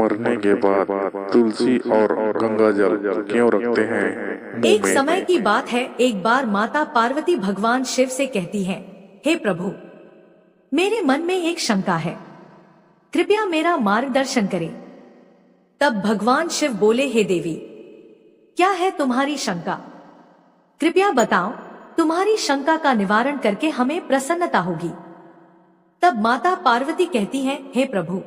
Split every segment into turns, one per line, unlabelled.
मरने के बाद तुलसी और गंगा जल क्यों रखते हैं मुंह
एक
में?
समय की बात है, एक बार माता पार्वती भगवान शिव से कहती हैं, हे प्रभु, मेरे मन में एक शंका है, कृपया मेरा मार्गदर्शन करें। तब भगवान शिव बोले, हे देवी, क्या है तुम्हारी शंका? कृपया बताओ, तुम्हारी शंका का निवारण करके हमें प्रसन्नता होगी। तब माता पार्वती कहती हैं, हे प्रभु,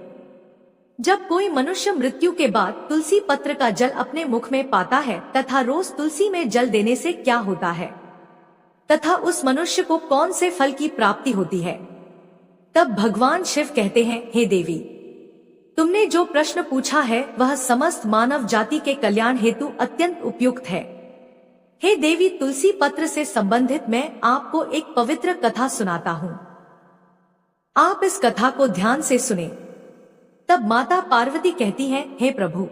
जब कोई मनुष्य मृत्यु के बाद तुलसी पत्र का जल अपने मुख में पाता है तथा रोज तुलसी में जल देने से क्या होता है तथा उस मनुष्य को कौन से फल की प्राप्ति होती है? तब भगवान शिव कहते हैं, हे देवी, तुमने जो प्रश्न पूछा है वह समस्त मानव जाति के कल्याण हेतु अत्यंत उपयुक्त है। हे देवी, तुलसी पत्र से संबंधित मैं आपको एक पवित्र कथा सुनाता हूँ। आप इस कथा को ध्यान से सुने। तब माता पार्वती कहती हैं, हे प्रभु,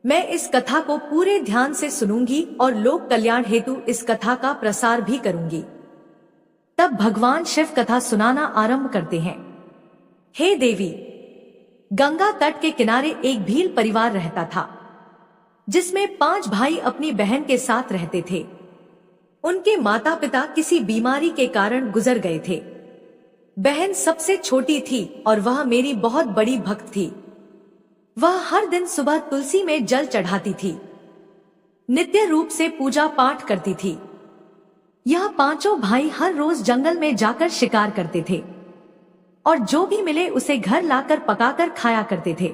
मैं इस कथा को पूरे ध्यान से सुनूंगी और लोक कल्याण हेतु इस कथा का प्रसार भी करूंगी। तब भगवान शिव कथा सुनाना आरंभ करते हैं। हे देवी, गंगा तट के किनारे एक भील परिवार रहता था, जिसमें 5 भाई अपनी बहन के साथ रहते थे। उनके माता पिता किसी बीमारी के कारण गुजर गए थे। बहन सबसे छोटी थी और वह मेरी बहुत बड़ी भक्त थी। वह हर दिन सुबह तुलसी में जल चढ़ाती थी, नित्य रूप से पूजा पाठ करती थी। यह 5 भाई हर रोज जंगल में जाकर शिकार करते थे और जो भी मिले उसे घर लाकर पकाकर खाया करते थे।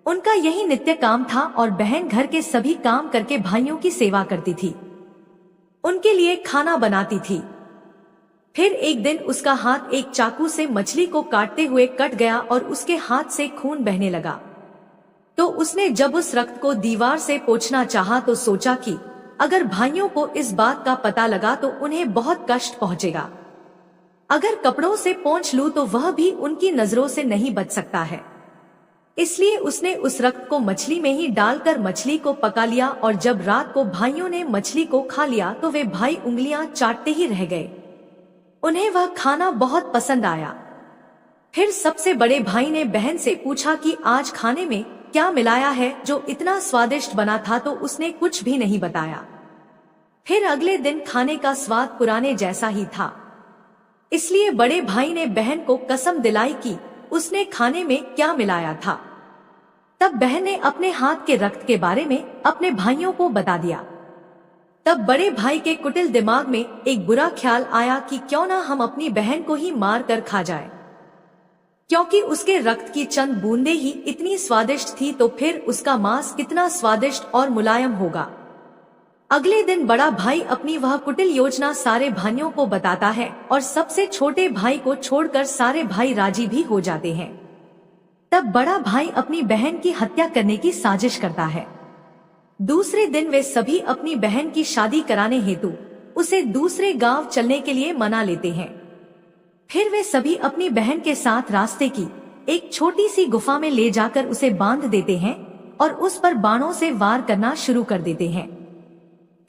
उनका यही नित्य काम था और बहन घर के सभी काम करके भाइयों की सेवा करती थी, उनके लिए खाना बनाती थी। फिर एक दिन उसका हाथ एक चाकू से मछली को काटते हुए कट गया और उसके हाथ से खून बहने लगा। तो उसने जब उस रक्त को दीवार से पोंछना चाहा तो सोचा कि अगर भाइयों को इस बात का पता लगा तो उन्हें बहुत कष्ट पहुंचेगा। अगर कपड़ों से पोंछ लूं तो वह भी उनकी नजरों से नहीं बच सकता है। इसलिए उसने उस रक्त को मछली में ही डालकर मछली को पका लिया और जब रात को भाइयों ने मछली को खा लिया तो वे भाई उंगलियां चाटते ही रह गए। उन्हें वह खाना बहुत पसंद आया। फिर सबसे बड़े भाई ने बहन से पूछा कि आज खाने में क्या मिलाया है जो इतना स्वादिष्ट बना था, तो उसने कुछ भी नहीं बताया। फिर अगले दिन खाने का स्वाद पुराने जैसा ही था। इसलिए बड़े भाई ने बहन को कसम दिलाई कि उसने खाने में क्या मिलाया था। तब बहन ने अपने हाथ के रक्त के बारे में अपने भाइयों को बता दिया। तब बड़े भाई के कुटिल दिमाग में एक बुरा ख्याल आया कि क्यों ना हम अपनी बहन को ही मार कर खा जाए, क्योंकि उसके रक्त की चंद बूंदें ही इतनी स्वादिष्ट थी, तो फिर उसका मांस कितना स्वादिष्ट और मुलायम होगा। अगले दिन बड़ा भाई अपनी वह कुटिल योजना सारे भाइयों को बताता है और सबसे छोटे भाई को छोड़कर सारे भाई राजी भी हो जाते हैं। तब बड़ा भाई अपनी बहन की हत्या करने की साजिश करता है। दूसरे दिन वे सभी अपनी बहन की शादी कराने हेतु उसे दूसरे गांव चलने के लिए मना लेते हैं। फिर वे सभी अपनी बहन के साथ रास्ते की एक छोटी सी गुफा में ले जाकर उसे बांध देते हैं और उस पर बाणों से वार करना शुरू कर देते हैं।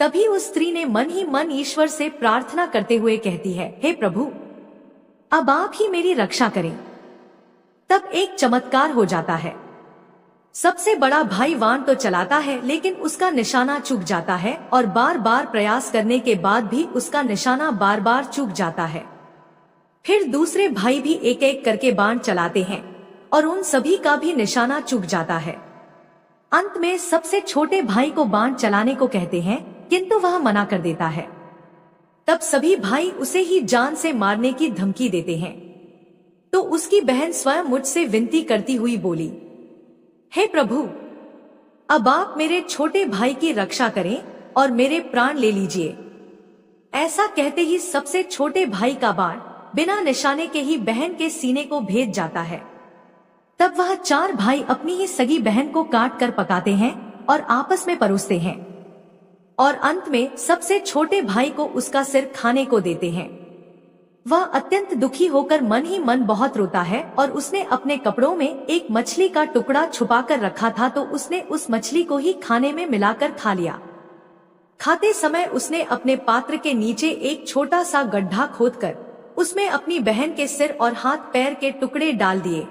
तभी उस स्त्री ने मन ही मन ईश्वर से प्रार्थना करते हुए कहती है, हे प्रभु, अब आप ही मेरी रक्षा करें। तब एक चमत्कार हो जाता है। सबसे बड़ा भाई वाण तो चलाता है, लेकिन उसका निशाना चूक जाता है और बार बार प्रयास करने के बाद भी उसका निशाना बार बार चूक जाता है। फिर दूसरे भाई भी एक एक करके बाण चलाते हैं और उन सभी का भी निशाना चूक जाता है। अंत में सबसे छोटे भाई को बाण चलाने को कहते हैं, किंतु वह मना कर देता है। तब सभी भाई उसे ही जान से मारने की धमकी देते हैं। तो उसकी बहन स्वयं मुझसे विनती करती हुई बोली, हे प्रभु, अब आप मेरे छोटे भाई की रक्षा करें और मेरे प्राण ले लीजिए। ऐसा कहते ही सबसे छोटे भाई का बाण बिना निशाने के ही बहन के सीने को भेद जाता है। तब वह 4 भाई अपनी ही सगी बहन को काट कर पकाते हैं और आपस में परोसते हैं और अंत में सबसे छोटे भाई को उसका सिर खाने को देते हैं। वह अत्यंत दुखी होकर मन ही मन बहुत रोता है और उसने अपने कपड़ों में एक मछली का टुकड़ा छुपाकर रखा था, तो उसने उस मछली को ही खाने में मिलाकर खा लिया। खाते समय उसने अपने पात्र के नीचे एक छोटा सा गड्ढा खोदकर उसमें अपनी बहन के सिर और हाथ पैर के टुकड़े डाल दिए।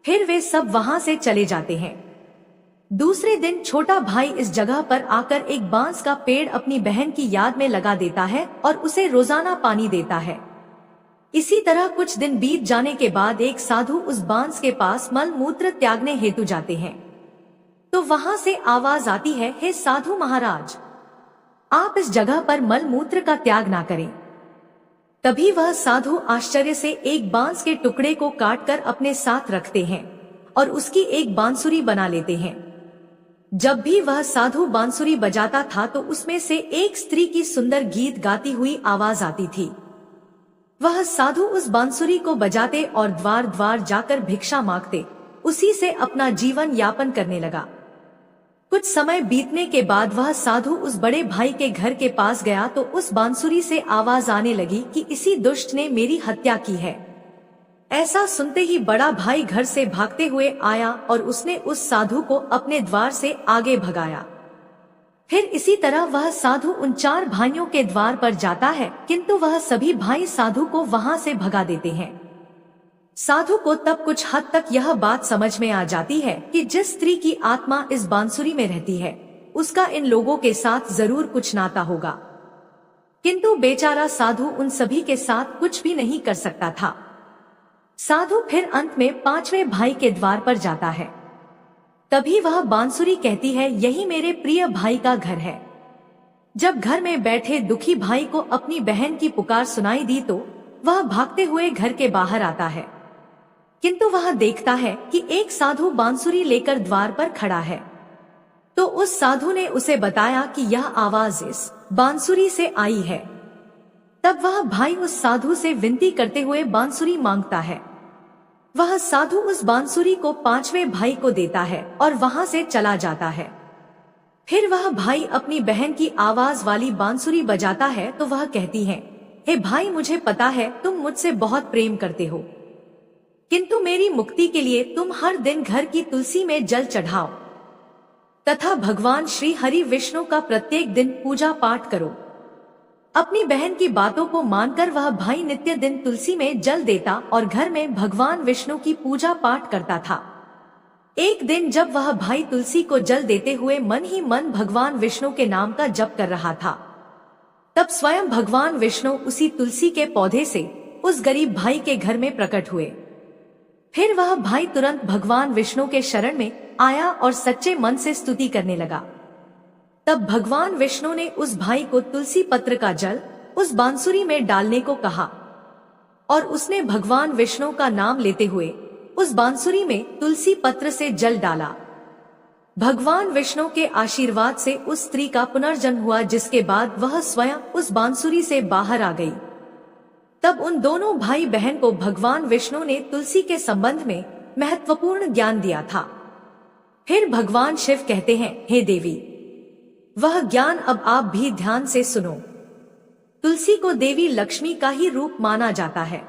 फिर वे सब वहां से चले जाते हैं। दूसरे दिन छोटा भाई इस जगह पर आकर एक बांस का पेड़ अपनी बहन की याद में लगा देता है और उसे रोजाना पानी देता है। इसी तरह कुछ दिन बीत जाने के बाद एक साधु उस बांस के पास मल मूत्र त्यागने हेतु जाते हैं। तो वहां से आवाज आती है, हे साधु महाराज, आप इस जगह पर मल मूत्र का त्याग ना करें। तभी वह साधु आश्चर्य से एक बांस के टुकड़े को काटकर अपने साथ रखते हैं और उसकी एक बांसुरी बना लेते हैं। जब भी वह साधु बांसुरी बजाता था तो उसमें से एक स्त्री की सुंदर गीत गाती हुई आवाज आती थी। वह साधु उस बांसुरी को बजाते और द्वार द्वार जाकर भिक्षा मांगते, उसी से अपना जीवन यापन करने लगा। कुछ समय बीतने के बाद वह साधु उस बड़े भाई के घर के पास गया तो उस बांसुरी से आवाज आने लगी कि इसी दुष्ट ने मेरी हत्या की है। ऐसा सुनते ही बड़ा भाई घर से भागते हुए आया और उसने उस साधु को अपने द्वार से आगे भगाया। फिर इसी तरह वह साधु उन 4 भाइयों के द्वार पर जाता है, किंतु वह सभी भाई साधु को वहां से भगा देते हैं। साधु को तब कुछ हद तक यह बात समझ में आ जाती है कि जिस स्त्री की आत्मा इस बांसुरी में रहती है उसका इन लोगों के साथ जरूर कुछ नाता होगा, किंतु बेचारा साधु उन सभी के साथ कुछ भी नहीं कर सकता था। साधु फिर अंत में 5वें भाई के द्वार पर जाता है। तभी वह बांसुरी कहती है, यही मेरे प्रिय भाई का घर है। जब घर में बैठे दुखी भाई को अपनी बहन की पुकार सुनाई दी तो वह भागते हुए घर के बाहर आता है, किंतु वह देखता है कि एक साधु बांसुरी लेकर द्वार पर खड़ा है। तो उस साधु ने उसे बताया कि यह आवाज इस बांसुरी से आई है। तब वह भाई उस साधु से विनती करते हुए बांसुरी मांगता है। वह साधु उस बांसुरी को 5वें भाई को देता है और वहां से चला जाता है। फिर वह भाई अपनी बहन की आवाज वाली बांसुरी बजाता है तो वह कहती है, हे भाई, मुझे पता है तुम मुझसे बहुत प्रेम करते हो, किंतु मेरी मुक्ति के लिए तुम हर दिन घर की तुलसी में जल चढ़ाओ तथा भगवान श्री हरि विष्णु का प्रत्येक दिन पूजा पाठ करो। अपनी बहन की बातों को मानकर वह भाई नित्य दिन तुलसी में जल देता और घर में भगवान विष्णु की पूजा पाठ करता था। एक दिन जब वह भाई तुलसी को जल देते हुए मन ही मन भगवान विष्णु के नाम का जप कर रहा था, तब स्वयं भगवान विष्णु उसी तुलसी के पौधे से उस गरीब भाई के घर में प्रकट हुए। फिर वह भाई तुरंत भगवान विष्णु के शरण में आया और सच्चे मन से स्तुति करने लगा। तब भगवान विष्णु ने उस भाई को तुलसी पत्र का जल उस बांसुरी में डालने को कहा और उसने भगवान विष्णु का नाम लेते हुए उस बांसुरी में तुलसी पत्र से जल डाला। भगवान विष्णु के आशीर्वाद से उस स्त्री का पुनर्जन्म हुआ, जिसके बाद वह स्वयं उस बांसुरी से बाहर आ गई। तब उन दोनों भाई बहन को भगवान विष्णु ने तुलसी के संबंध में महत्वपूर्ण ज्ञान दिया था। फिर भगवान शिव कहते हैं, हे देवी, वह ज्ञान अब आप भी ध्यान से सुनो। तुलसी को देवी लक्ष्मी का ही रूप माना जाता है।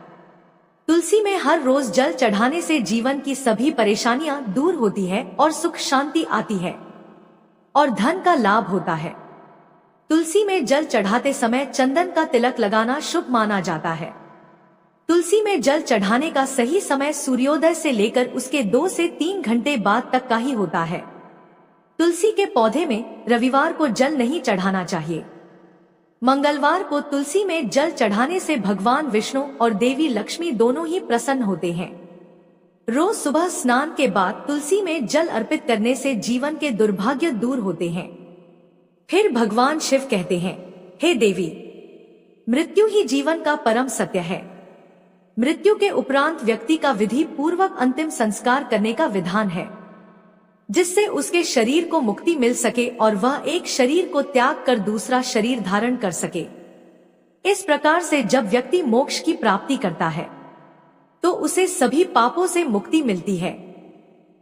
तुलसी में हर रोज जल चढ़ाने से जीवन की सभी परेशानियां दूर होती है और सुख शांति आती है और धन का लाभ होता है। तुलसी में जल चढ़ाते समय चंदन का तिलक लगाना शुभ माना जाता है। तुलसी में जल चढ़ाने का सही समय सूर्योदय से लेकर उसके 2 से 3 घंटे बाद तक का ही होता है। तुलसी के पौधे में रविवार को जल नहीं चढ़ाना चाहिए। मंगलवार को तुलसी में जल चढ़ाने से भगवान विष्णु और देवी लक्ष्मी दोनों ही प्रसन्न होते हैं। रोज सुबह स्नान के बाद तुलसी में जल अर्पित करने से जीवन के दुर्भाग्य दूर होते हैं। फिर भगवान शिव कहते हैं, हे देवी, मृत्यु ही जीवन का परम सत्य है। मृत्यु के उपरांत व्यक्ति का विधि पूर्वक अंतिम संस्कार करने का विधान है, जिससे उसके शरीर को मुक्ति मिल सके और वह एक शरीर को त्याग कर दूसरा शरीर धारण कर सके। इस प्रकार से जब व्यक्ति मोक्ष की प्राप्ति करता है तो उसे सभी पापों से मुक्ति मिलती है।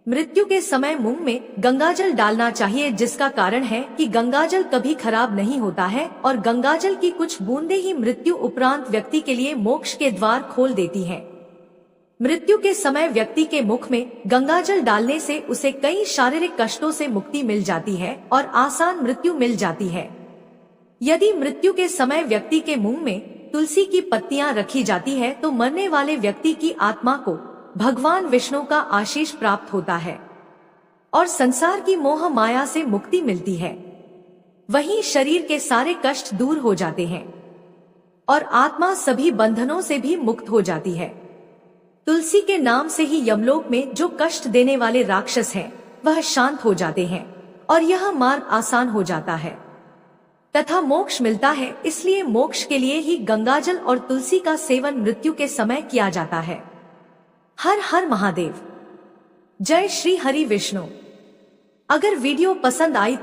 मृत्यु के समय मुंह में गंगाजल डालना चाहिए, जिसका कारण है कि गंगाजल कभी खराब नहीं होता है और गंगाजल की कुछ बूंदें ही मृत्यु उपरांत व्यक्ति के लिए मोक्ष के द्वार खोल देती हैं। मृत्यु के समय व्यक्ति के मुख में गंगाजल डालने से उसे कई शारीरिक कष्टों से मुक्ति मिल जाती है और आसान मृत्यु मिल जाती है। यदि मृत्यु के समय व्यक्ति के मुंह में तुलसी की पत्तियां रखी जाती है तो मरने वाले व्यक्ति की आत्मा को भगवान विष्णु का आशीष प्राप्त होता है और संसार की मोह माया से मुक्ति मिलती है। वहीं शरीर के सारे कष्ट दूर हो जाते हैं और आत्मा सभी बंधनों से भी मुक्त हो जाती है। तुलसी के नाम से ही यमलोक में जो कष्ट देने वाले राक्षस हैं, वह शांत हो जाते हैं और यह मार्ग आसान हो जाता है तथा मोक्ष मिलता है। इसलिए मोक्ष के लिए ही गंगाजल और तुलसी का सेवन मृत्यु के समय किया जाता है। हर हर महादेव। जय श्री हरि विष्णु। अगर वीडियो पसंद आई